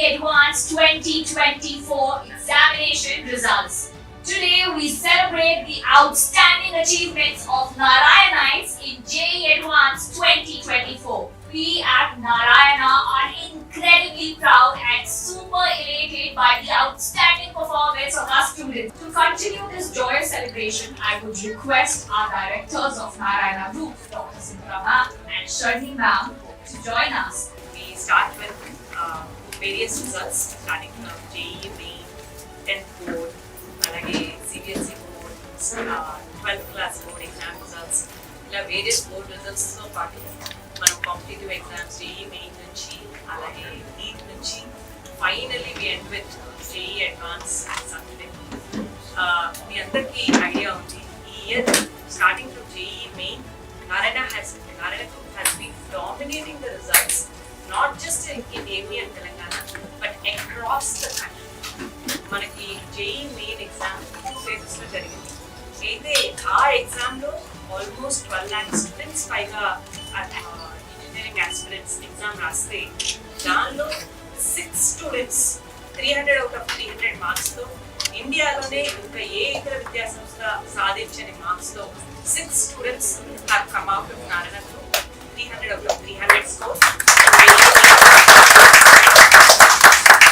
JEE Advanced 2024 examination results. Today we celebrate the outstanding achievements of Narayanites in JEE Advanced 2024. We at Narayana are incredibly proud and super elated by the outstanding performance of our students. To continue this joyous celebration, I would request our directors of Narayana Group, Dr. Sindra ma'am and Sharni ma'am, to join us. We start with various results, starting from JEE Main, 10th board, alage CBSE board, 12th class board exam results, ఇలా various board results తో పాటు మనం competitive exams JEE Main నుంచి అలాగే NEET నుంచి finally we end with JEE Advanced Saturday. మీ అందరికీ idea ఉంది ఈ year starting from JEE Main, Narayana Group has been dominating the results not just in AP and Telangana but across the country. మనకి JEE Main exam 2 phases లో జరిగింది. అయితే ఆ exam లో almost 12 lakh students పైగా engineering aspirants exam రాస్తే దానిలో 6 students 300 out of 300 marks తో ఇండియాలోనే ఇంకా ఏ ఇతర విద్యా సంస్థ సాధించని మార్క్స్ తో 6 students have come out of Narayana Group 300 out of 300 score.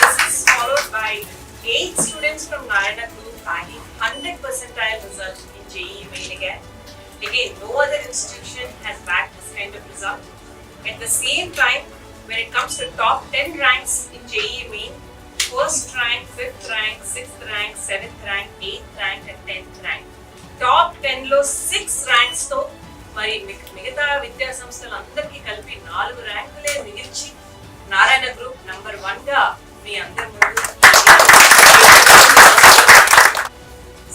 This is followed by 8 students from Narayana Group bagging 100 percentile result in JEE Main again. Again, no other institution has bagged this kind of result. At the same time, when it comes to top 10 ranks in JEE Main, first rank, 5th rank, 6th rank, 7th rank, 8th rank and 10th rank. Top 10 లో 6 ranks తో మరి మిగతా విద్యా సంస్థలందరికీ కలిపి 4 ర్యాంకులే మిగిల్చి Narayana group number 1 గా మీ అందరి ముందు.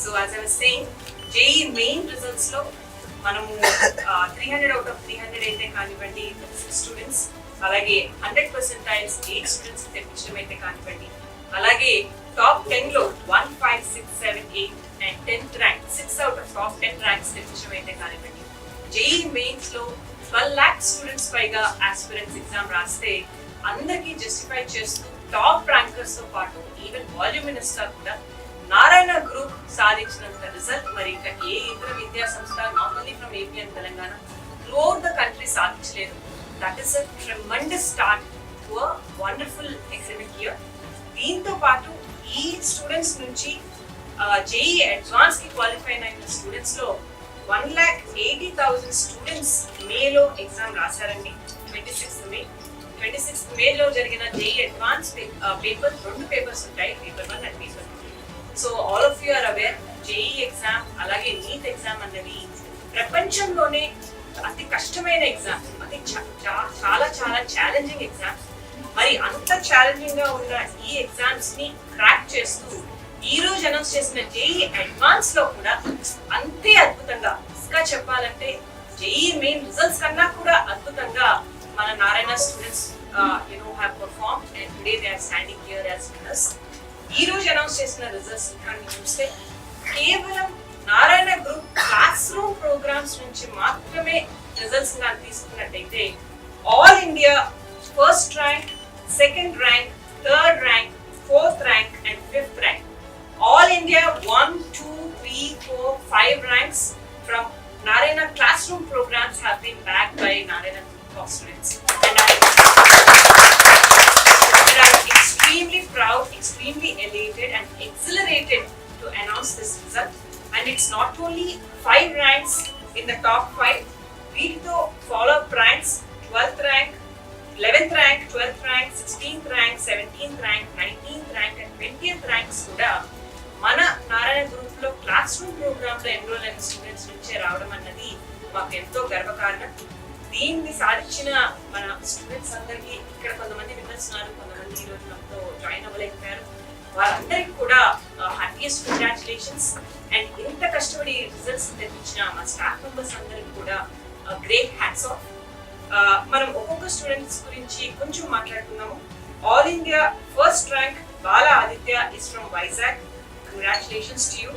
So as I was saying, JEE Main results లో మనము 300 out of 300 అయితే కానివ్వండి 6 స్టూడెంట్స్, అలాగే 100 percentiles 8 స్టూడెంట్స్ తెప్పించడం అయితే కానివ్వండి, అలాగే టాప్ 10 లో 1, 5, 6, 7, 8 and 10th rank 6 out of top 10 ranks తెప్పించడం అయితే కానివ్వండి. JEE Mains లో 12 lakh స్టూడెంట్స్ పైగా ఆస్పిరెంట్స్ ఎగ్జామ్ రాస్తే అందరికీ జస్టిఫై చేస్తూ టాప్ ర్యాంకర్స్ తో పాటు ఈవెన్ వాల్యూమ్ మినిస్టర్ కూడా నారాయణ గ్రూప్ సాధించినంత రిజల్ట్ మరి ఇంకా ఏ ఇతర విద్యా సంస్థ not only from AP and Telangana throughout the country సాధించలేదు. That is a tremendous start to a wonderful academic year. దీంతో పాటు ఈ స్టూడెంట్స్ నుంచి JEE అడ్వాన్స్ కి క్వాలిఫై అయిన స్టూడెంట్స్ లో 1,80,000 స్టూడెంట్స్ మేలో ఎగ్జామ్ రాశారండి. 26th మేలో జరిగిన JEE అడ్వాన్స్ పేపర్ 2 పేపర్స్ ఉంటాయి, paper 1 and paper 2. So all of you are aware JEE exam అలాగే NEET ఎగ్జామ్ అన్నవి ప్రపంచంలోనే అతి కష్టమైన ఎగ్జామ్, అది చాలా చాలా ఛాలెంజింగ్ ఎగ్జామ్. మరి అంత ఛాలెంజింగ్ గా ఉన్న ఈ ఎగ్జామ్స్ ని క్రాక్ చేస్తూ ఈ రోజు అనౌన్స్ చేసిన JEE అడ్వాన్స్ లో కూడా అంతే అద్భుతంగా, ఇంకా చెప్పాలంటే JEE Main రిజల్ట్స్ కన్నా కూడా అద్భుతంగా మన Narayana students have performed and today they are standing here as winners. ఈ రోజు అనౌన్స్ చేసిన రిజల్ట్స్ కానీ చూస్తే కేవలం Narayana group class room programs నుంచి మాత్రమే రిజల్ట్స్ కానీ తీసుకున్నట్టయితే all India first rank, second rank, third rank, fourth rank and fifth rank, all India 1, 2, 3, 4, 5 ranks from Narayana classroom programs have been bagged by Narayana group of students. And I'm extremely proud, extremely elated and exhilarated to announce this result. And it's not only 5 ranks in the top 5, వీటితో follow-up ranks 12th rank, 11th rank, 12th rank, 16th rank, 17th rank, 19th rank and 20th ranks కూడా మన Narayana group లో class room programme లో enrol అయిన students నుంచే రావడం అన్నది మాకు ఎంతో గర్వకారణం. దీన్ని సాధించిన మన స్టూడెంట్స్ అందరికీ ఇక్కడ కొంతమంది విన్నర్స్న్నారు, కొంతమంది ఈ రోజు మనతో జాయిన్ అవ్వలేకపోయారు. వాళ్ళందరికీ కూడా హ్యాపీయెస్ట్ కంగ్రాచులేషన్స్. అండ్ ఇంత కష్టపడి రిజల్ట్స్ తెప్పించిన మా స్టాఫ్ మెంబర్స్ అందరికీ కూడా గ్రేట్ హ్యాట్స్ ఆఫ్. మనం ఒక్కొక్క స్టూడెంట్స్ గురించి కొంచెం మాట్లాడుకున్నాము. All India first rank Bala Aditya is from Vizag. Congratulations to you.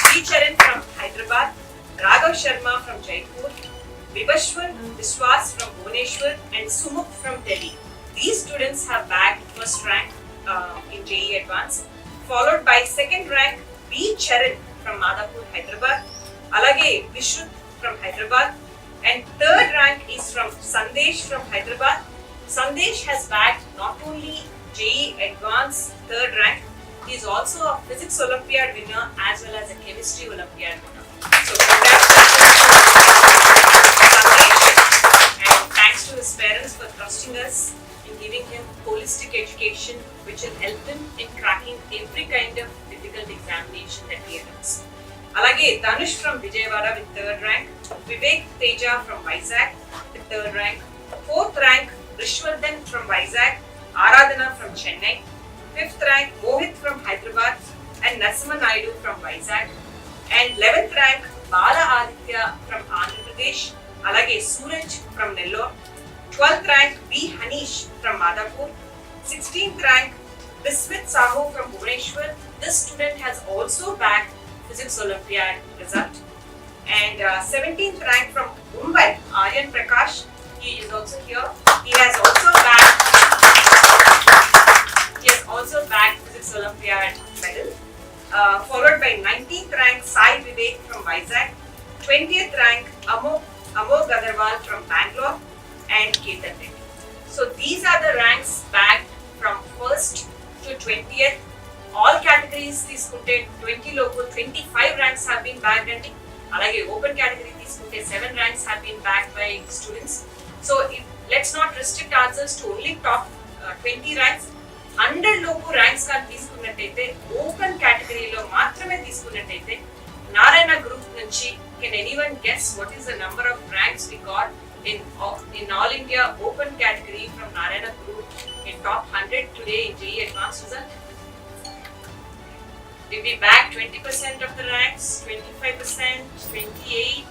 Sri Charan from Hyderabad, Raghav Sharma from Jaipur, Vibhashwar Biswas from Bhubaneswar, and Sumukh from Delhi. These students have bagged first rank in JEE Advanced, followed by second rank B. Charan from Madhapur, Hyderabad, alage Vishrut from Hyderabad, and third rank is from Sandesh from Hyderabad. Sandesh has bagged not only JEE Advanced third rank, he is also a Physics Olympiad winner as well as a Chemistry Olympiad winner. So congratulations to Sandesh, and thanks to his parents for trusting us in giving him holistic education which will help him in cracking every kind of difficult examination that he attempts. Alage Dhanush from Vijayawada with third rank, Vivek Teja from Vizag with third rank, fourth rank Rishwardhan from Vizag, Aradhana from Chennai, fifth rank Mohit from Hyderabad and Nasima Naidu from Vizag, and 11th rank Bala Aditya from Andhra Pradesh, alage Suraj from Nellore, 12th rank B. Hanish from Madhapur, 16th rank Bismit Sahu from Bhubaneswar. This student has also bagged Physics Olympiad result. And 17th rank from Mumbai, Aryan Prakash. He is also here. He has also bagged Physics Olympiad medal. Followed by 19th rank Sai Vivek from Vizag, 20th rank Amog Agarwal from Bangalore, and Ketan Reddy. So these are the ranks bagged from 1st to 20th. All categories తీసుకుంటే 20 లోపు 25 ranks have been bagged అండి. అలాగే open category తీసుకుంటే 7 ranks have been bagged by students. So let's not restrict ourselves to only top 20 ranks. 100 లోపు ranks కానీ తీసుకున్నట్టయితే open కేటగిరీలో మాత్రమే తీసుకున్నట్టయితే నారాయణ గ్రూప్ నుంచి can anyone guess what is the number of ranks we got in all India open category from Narayana group in top 100 today in JEE Advanced result? Did we bag 20% of the ranks, 25%, 28,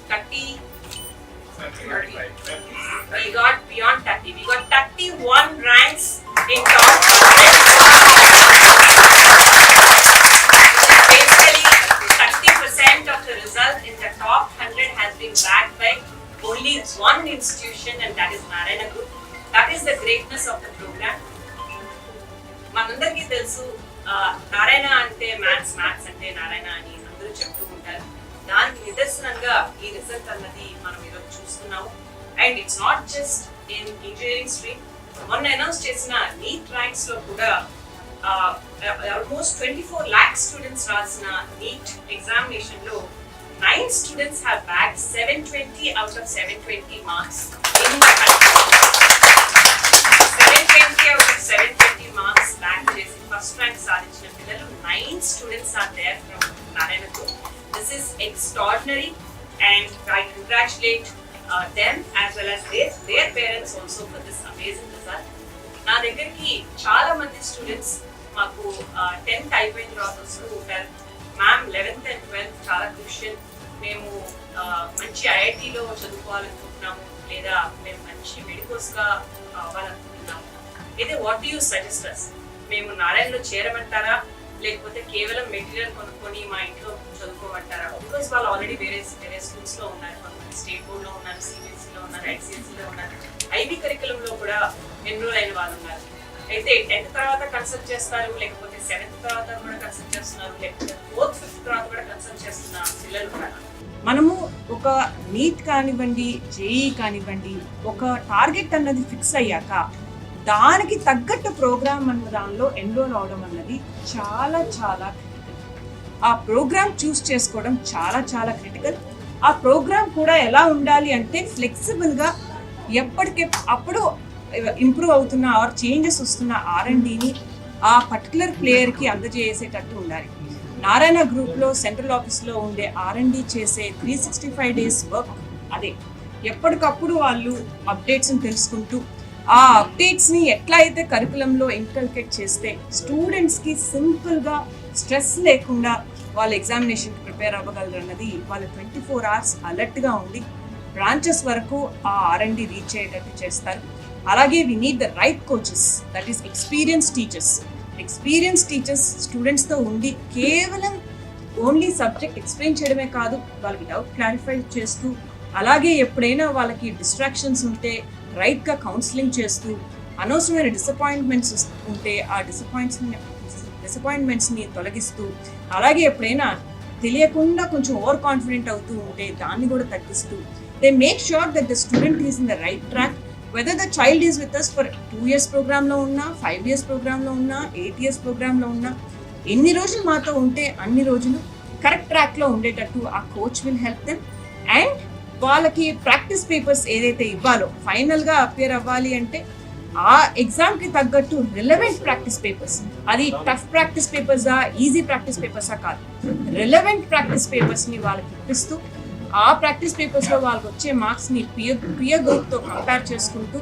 30? We got beyond 30. We got 31 ranks in top 100. Basically, 30% of the result in the top 100 has been bagged by only one institution, and that is Narayana Group. That is the greatness of the program. మనందరికీ తెలుసు నారాయణ అంటే maths అంటే నారాయణ అని అందరూ చెప్తూ ఉంటారు. దానికి నిదర్శనంగా ఈ రిజల్ట్ అన్నది మనం ఈరోజు చూస్తున్నాము. And it's not just in engineering stream. మొన్న అనౌన్స్ చేసిన నీట్ ర్యాంక్స్ లో కూడా ఆల్మోస్ట్ 24 lakh స్టూడెంట్స్ రాసిన నీట్ ఎగ్జామినేషన్ లో 9 students have bagged 720 out of 720 marks in the country. 720 out of 720 marks bagged chesi first rank sadhinchina pillalu 9 students are there from Narayana Group. This is extraordinary, and I congratulate them as well as their parents also for this amazing result. నా దగ్గరికి చాలా మంది students మాకు 10th అయిపోయిన తర్వాత వస్తూ ఉంటారు. Ma'am 11th and 12th చాలా క్రూషియల్, మేము మంచి ఐఐటీలో చదువుకోవాలనుకుంటున్నాము, లేదా మేము మంచి మెడికోస్గా అవ్వాలనుకుంటున్నాము. అయితే వాట్ డూ యూ సజెస్ట్ అస్? మేము నారాయణలో చేరమంటారా, లేకపోతే కేవలం మెటీరియల్ కొనుక్కొని మా ఇంట్లో చదువుకోమంటారా? బికాస్ వాళ్ళు ఆల్రెడీ వేరే స్కూల్స్లో ఉన్నారు, కొంతమంది స్టేట్ బోర్డ్లో ఉన్నారు, సిబిఎస్ఈలో ఉన్నారు, ఐసిఎస్ఈలో ఉన్నారు, ఐబీ కరికులంలో కూడా ఎన్రోల్ అయిన వాళ్ళు ఉన్నారు. అయితే 10th తర్వాత కన్సల్ట్ చేస్తారు, లేకపోతే 7th తర్వాత కూడా కన్సల్ట్ చేస్తున్నారు, లేకపోతే 4th 5th తర్వాత కూడా కన్సల్ట్ చేస్తున్న పిల్లలు ఉన్నారు. మనము ఒక నీట్ కానివ్వండి, జేఈ కానివ్వండి, ఒక టార్గెట్ అన్నది ఫిక్స్ అయ్యాక దానికి తగ్గట్టు ప్రోగ్రామ్ అన్న దానిలో ఎన్రోల్ అవడం అన్నది చాలా చాలా క్రిటికల్. ఆ ప్రోగ్రామ్ చూస్ చేసుకోవడం చాలా చాలా క్రిటికల్. ఆ ప్రోగ్రామ్ కూడా ఎలా ఉండాలి అంటే ఫ్లెక్సిబుల్గా ఎప్పటికప్పుడు ఇంప్రూవ్ అవుతున్న ఆర్ చేంజెస్ వస్తున్న R&Dని ఆ పర్టికులర్ ప్లేయర్కి అందజేసేటట్టు ఉండాలి. నారాయణ గ్రూప్లో సెంట్రల్ ఆఫీస్లో ఉండే R&D చేసే 365 days వర్క్ అదే. ఎప్పటికప్పుడు వాళ్ళు అప్డేట్స్ని తెలుసుకుంటూ ఆ అప్డేట్స్ని ఎట్లా అయితే కరికులంలో ఇన్కల్కేట్ చేస్తే స్టూడెంట్స్కి సింపుల్గా స్ట్రెస్ లేకుండా వాళ్ళ ఎగ్జామినేషన్కి ప్రిపేర్ అవ్వగలరు అన్నది వాళ్ళు 24 hours అలర్ట్గా ఉండి బ్రాంచెస్ వరకు ఆ R&D రీచ్ అయ్యేటట్టు చేస్తారు. అలాగే we need the right coaches, that is experience teachers స్టూడెంట్స్తో ఉండి కేవలం ఓన్లీ సబ్జెక్ట్ ఎక్స్ప్లెయిన్ చేయడమే కాదు, వాళ్ళకి డౌట్ క్లారిఫై చేస్తూ అలాగే ఎప్పుడైనా వాళ్ళకి డిస్ట్రాక్షన్స్ ఉంటే రైట్గా కౌన్సిలింగ్ చేస్తూ, అనవసరమైన డిసప్పాయింట్మెంట్స్ ఉంటే ఆ డిసప్పాయింట్మెంట్స్ని తొలగిస్తూ, అలాగే ఎప్పుడైనా తెలియకుండా కొంచెం ఓవర్ కాన్ఫిడెంట్ అవుతూ ఉంటే దాన్ని కూడా తగ్గిస్తూ, they make sure that the student is in the right track. Whether the child is with us for 2 years ప్రోగ్రాంలో ఉన్నా, 5 years ప్రోగ్రాంలో ఉన్నా, 8 years ప్రోగ్రాంలో ఉన్నా, ఎన్ని రోజులు మాతో ఉంటే అన్ని రోజులు కరెక్ట్ ట్రాక్లో ఉండేటట్టు ఆ coach will help them. And వాళ్ళకి ప్రాక్టీస్ పేపర్స్ ఏదైతే ఇవ్వాలో, ఫైనల్గా అపియర్ అవ్వాలి అంటే ఆ ఎగ్జామ్కి తగ్గట్టు రిలవెంట్ ప్రాక్టీస్ పేపర్స్, అది టఫ్ ప్రాక్టీస్ పేపర్సా, ఈజీ ప్రాక్టీస్ పేపర్సా కాదు, రిలవెంట్ ప్రాక్టీస్ పేపర్స్ని వాళ్ళకి ఇప్పిస్తూ, ఆ ప్రాక్టీస్ పేపర్స్లో వాళ్ళకి వచ్చే మార్క్స్ని పియర్ గ్రూప్తో కంపేర్ చేసుకుంటూ,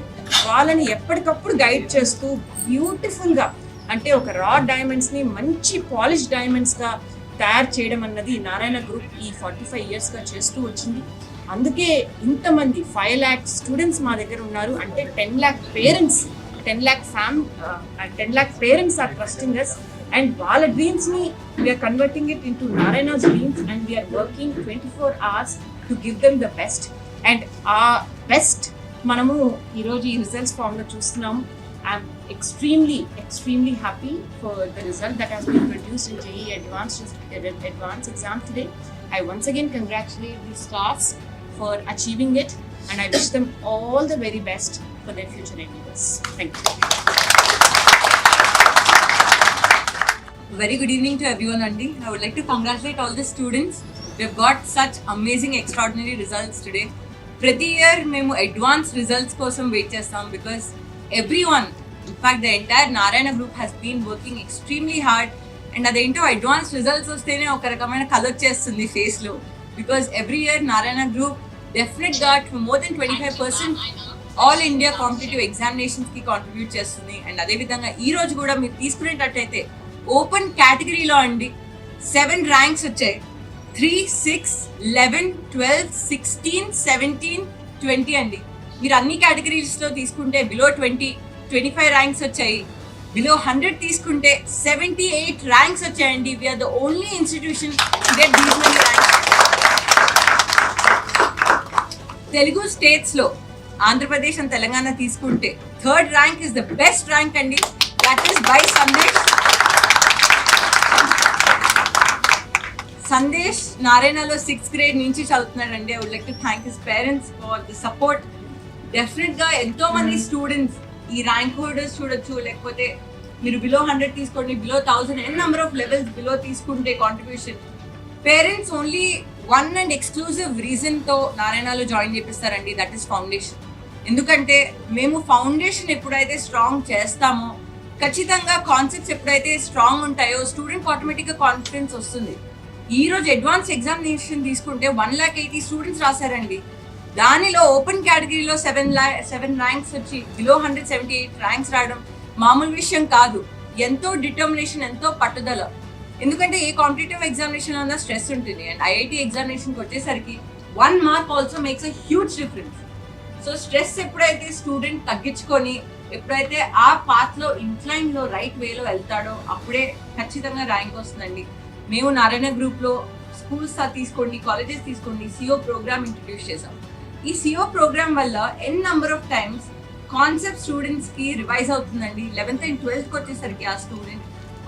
వాళ్ళని ఎప్పటికప్పుడు గైడ్ చేస్తూ బ్యూటిఫుల్గా, అంటే ఒక రా డైమండ్స్ని మంచి పాలిష్ డైమండ్స్గా తయారు చేయడం అన్నది నారాయణ గ్రూప్ ఈ 45 yearsగా చేస్తూ వచ్చింది. అందుకే ఇంతమంది 5 lakh స్టూడెంట్స్ మా దగ్గర ఉన్నారు. అంటే 10 lakh parents, 10 lakh parents are trusting us. And వాళ్ళ డ్రీమ్స్ని we're converting it into Narayana's dreams and we're working 24 hours to give them the best. And ఆ బెస్ట్ మనము ఈరోజు ఈ రిజల్ట్స్ ఫామ్లో చూస్తున్నాము. I'm extremely happy for the result that has been produced in JEE Advanced exam today. I once again congratulate the stars for achieving it and I wish them all the very best for their future endeavors. Thank you. Very good evening to everyone, Andy. I would like to congratulate all the students. We've got such amazing, extraordinary results today. Prati year, memu advanced results kosam wait chestam because everyone, in fact the entire Narayana group has been working extremely hard and adento advanced results ostene oka rakamaina color chestundi face lo, because every year Narayana group definitely got more than 25% all India competitive examinations ki contribute chestundi. And ade vidhanga ee roju kuda meer teeskunettatte open category lo andi 7 ranks vachayi. 3, 6, 11, 12, 16, 17, 20 అండి. మీరు అన్ని కేటగిరీస్లో తీసుకుంటే below 20, 25 ranks వచ్చాయి. Below 100 తీసుకుంటే 78 ranks వచ్చాయండి. We're the only institution to get these many ranks. Telugu స్టేట్స్లో Andhra Pradesh and Telangana తీసుకుంటే 3rd rank is the best rank అండి. దట్ ఈస్ బై సందేశ్ నారాయణలో 6th grade నుంచి చదువుతున్నాడండి. I would like to thank his parents for the support. డెఫినెట్గా ఎంతో మంది students ఈ ర్యాంక్ హోల్డర్స్ చూడొచ్చు, లేకపోతే మీరు బిలో 100 తీసుకోండి, below 1000, n number of levels below తీసుకుంటే contribution. Parents only one and exclusive రీజన్తో నారాయణలో జాయిన్ చేపిస్తారండి, దట్ ఈస్ ఫౌండేషన్. ఎందుకంటే మేము ఫౌండేషన్ ఎప్పుడైతే స్ట్రాంగ్ చేస్తామో, ఖచ్చితంగా కాన్సెప్ట్స్ ఎప్పుడైతే స్ట్రాంగ్ ఉంటాయో స్టూడెంట్కి ఆటోమేటిక్గా కాన్ఫిడెన్స్ వస్తుంది. ఈ రోజు అడ్వాన్స్ ఎగ్జామినేషన్ తీసుకుంటే 180 స్టూడెంట్స్ రాశారండి. దానిలో ఓపెన్ కేటగిరీలో 7 ర్యాంక్స్ వచ్చి బిలో 178 ర్యాంక్స్ రావడం మామూలు విషయం కాదు. ఎంతో డిటర్మినేషన్, ఎంతో పట్టుదల. ఎందుకంటే ఏ కాంపిటేటివ్ ఎగ్జామినేషన్ అన్న స్ట్రెస్ ఉంటుంది అండ్ ఐఐటి ఎగ్జామినేషన్కి వచ్చేసరికి 1 mark also makes a huge difference. So stress ఎప్పుడైతే స్టూడెంట్ తగ్గించుకొని ఎప్పుడైతే ఆ పాత్లో ఇంక్లైన్లో రైట్ వేలో వెళ్తాడో అప్పుడే ఖచ్చితంగా ర్యాంక్ వస్తుందండి. మేము నారాయణ గ్రూప్లో స్కూల్స్ తీసుకోండి, కాలేజెస్ తీసుకోండి, సిఓ ప్రోగ్రామ్ ఇంట్రడ్యూస్ చేసాం. ఈ సిఓ ప్రోగ్రామ్ వల్ల ఎన్ నెంబర్ ఆఫ్ టైమ్స్ కాన్సెప్ట్ స్టూడెంట్స్కి రివైజ్ అవుతుందండి. 11th and 12th వచ్చేసరికి ఆ స్టూడెంట్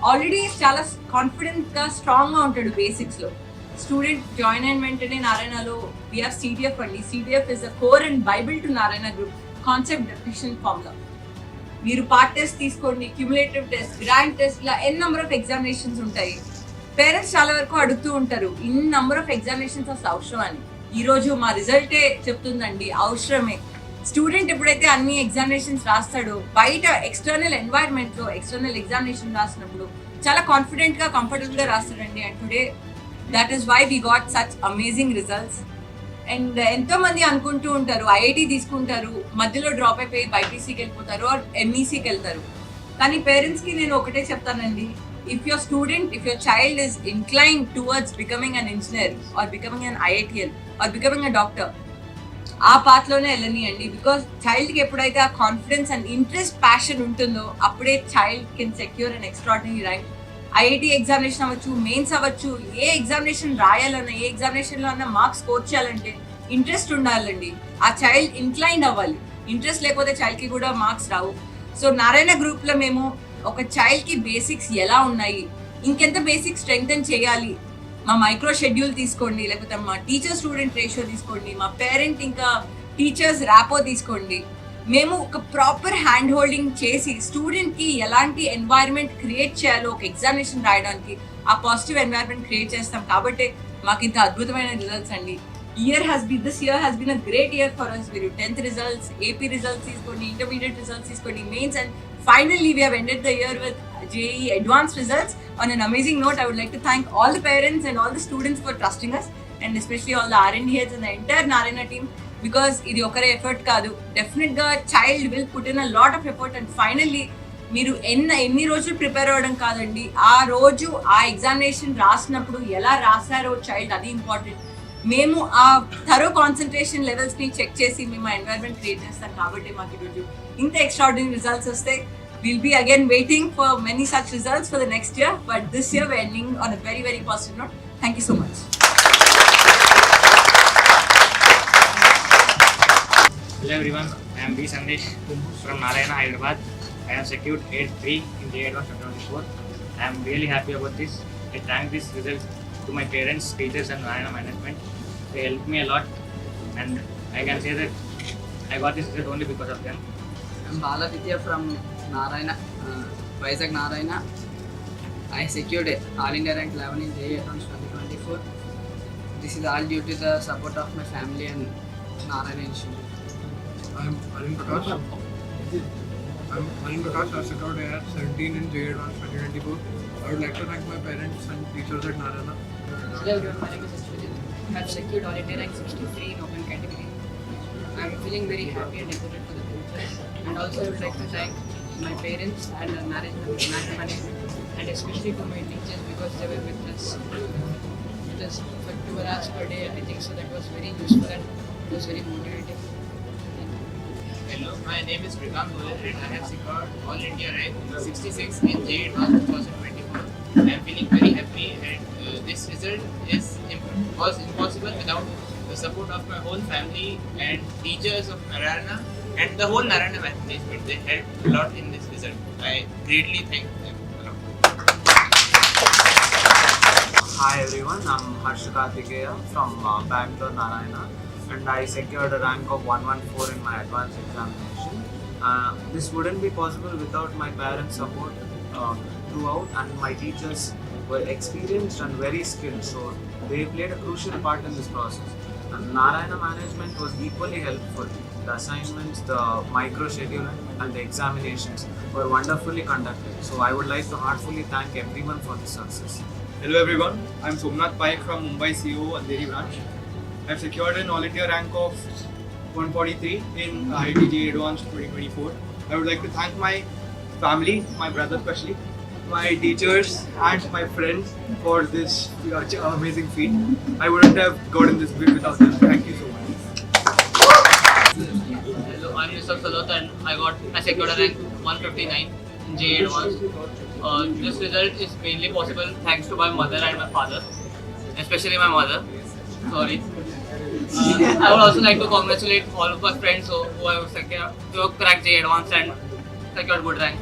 ఆల్రెడీ చాలా కాన్ఫిడెంట్గా స్ట్రాంగ్గా ఉంటాడు బేసిక్స్లో. స్టూడెంట్ జాయిన్ అయిన వెంటనే నారాయణలో వి హ్యావ్ సిడిఎఫ్ అండి. CDF is the core and Bible to Narayana group, concept definition formula. మీరు పార్ట్ టెస్ట్ తీసుకోండి, క్యూములేటివ్ టెస్ట్, గ్రాండ్ టెస్ట్, ఇలా ఎన్ నెంబర్ ఆఫ్ ఎగ్జామినేషన్స్ ఉంటాయి. పేరెంట్స్ చాలా వరకు అడుగుతూ ఉంటారు ఇన్ నెంబర్ ఆఫ్ ఎగ్జామినేషన్స్ అసలు అవసరం అని. ఈరోజు మా రిజల్టే చెప్తుందండి, అవసరమే. స్టూడెంట్ ఎప్పుడైతే అన్ని ఎగ్జామినేషన్స్ రాస్తాడో బయట ఎక్స్టర్నల్ ఎన్వైర్న్మెంట్లో ఎక్స్టర్నల్ ఎగ్జామినేషన్ రాసినప్పుడు చాలా కాన్ఫిడెంట్గా, కంఫర్టబుల్గా రాస్తాడండి. And today that is why we got such amazing results. And ఎంతో మంది అనుకుంటూ ఉంటారు ఐఐటి తీసుకుంటారు, మధ్యలో డ్రాప్ అయిపోయి బైపీసీకి వెళ్ళిపోతారు ఆర్ ఎంఈసీకి వెళ్తారు. కానీ పేరెంట్స్కి నేను ఒకటే చెప్తానండి, if your student, if your child is inclined towards becoming an engineer or becoming an IITian or becoming a doctor, ఆ పాత్లోనే వెళ్ళనియండి. బికాస్ చైల్డ్కి ఎప్పుడైతే ఆ కాన్ఫిడెన్స్ అండ్ ఇంట్రెస్ట్, ప్యాషన్ ఉంటుందో అప్పుడే child can secure an extraordinary rank. IIT examination అవ్వచ్చు, mains అవ్వచ్చు, ఏ examination రాయాలన్నా, ఏ ఎగ్జామినేషన్లో అన్నా marks score చేయాలంటే ఇంట్రెస్ట్ ఉండాలండి. ఆ చైల్డ్ ఇంక్లైన్ అవ్వాలి. ఇంట్రెస్ట్ లేకపోతే చైల్డ్కి కూడా మార్క్స్ రావు. సో నారాయణ గ్రూప్లో మేము ఒక చైల్డ్కి బేసిక్స్ ఎలా ఉన్నాయి, ఇంకెంత బేసిక్స్ స్ట్రెంగ్తన్ చేయాలి, మా మైక్రో షెడ్యూల్ తీసుకోండి, లేకపోతే మా టీచర్ స్టూడెంట్ రేషియో తీసుకోండి, మా పేరెంట్ ఇంకా టీచర్స్ ర్యాపో తీసుకోండి. మేము ఒక ప్రాపర్ హ్యాండ్ హోల్డింగ్ చేసి స్టూడెంట్కి ఎలాంటి ఎన్వైరన్మెంట్ క్రియేట్ చేయాలో ఒక ఎగ్జామినేషన్ రాయడానికి ఆ పాజిటివ్ ఎన్వైరన్మెంట్ క్రియేట్ చేస్తాం. కాబట్టి మాకు ఇంత అద్భుతమైన రిజల్ట్స్ అండి. this year has been a great year for us. We 10th results, AP results తీసుకోండి, intermediate results తీసుకోండి, mains, and finally we have ended the year with JEE advanced results. On an amazing note, I would like to thank all the parents and all the students for trusting us, and especially all the R&D heads and the entire Narayana team, because ఇది ఒకరే effort కాదు. Definite గా child will put in a lot of effort, and finally మీరు ఎన్ని రోజులు prepare అవ్వడం కాదండి, ఆ రోజు ఆ ఎగ్జామినేషన్ రాసినప్పుడు ఎలా రాశారో చైల్డ్, అది ఇంపార్టెంట్. మేము ఆ థరో కాన్సన్ట్రేషన్ లెవెల్స్ ని చెక్ చేసి మేము ఆ ఎన్వైరన్మెంట్ క్రియేట్ చేస్తాం. కాబట్టి మాకు ఈరోజు ఇంత ఎక్స్ట్రాడినరీ రిజల్ట్స్ వస్తే we'll be again waiting for many such results for the next year, but this year we're ending on a very, very positive note. Thank you so much. Hello everyone, I am B. Sandesh from Narayana, Hyderabad. I have secured 8-3 in the Advanced 2024. I am really happy about this. I thank this result to my parents, teachers and Narayana management. They helped me a lot, and I can say that I got this result only because of them. I am Bala Vidya from Narayana, Vizag Narayana. I secured All India Rank 11 in JEE Advanced 2024. This is all due to the support of my family and Narayana Institute. I am Arun Prakash. I secured at 17 in JEE Advanced 2024. I would like to thank my parents and teachers at Narayana. Hello everyone, my name is Ashwin. I have secured All India Rank 63 in open category. I am feeling very happy and excited for the future. And also I would like to thank my parents and the management, and especially to my teachers, because they were with us for 2 hours per day. I think so that was very useful and it was very motivating. Hello, my name is Prikam Goyal and I have secured All India Rank 66 in JEE Advanced 2024. I am feeling very happy, and this result was impossible without the support of my whole family and teachers of Narayana and the whole Narayana management. They helped a lot in this result. I greatly thank them a lot. Hi everyone, I'm Harsha Karthikeya from Bangalore, Narayana, and I secured a rank of 114 in my advanced examination. This wouldn't be possible without my parents' support throughout, and my teachers were experienced and very skilled, so they played a crucial part in this process. And Narayana management was equally helpful. The assignments, the micro schedule and the examinations were wonderfully conducted. So I would like to heartfully thank everyone for this success. Hello everyone, I am Somnath Paik from Mumbai CO Andheri branch. I have secured an All India rank of 143 in IIT JEE Advanced 2024. I would like to thank my family, my brother especially, my teachers and my friends for this amazing feat. I wouldn't have gotten this bit without them. Thank you so much. Hello, I am Yusuf Salot and I secured a rank 159 in JEE Advanced. This result is mainly possible thanks to my mother and my father, especially my mother. Sorry. I would also like to congratulate all of my friends who have cracked JEE Advanced and secured good rank.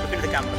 Look at the camera.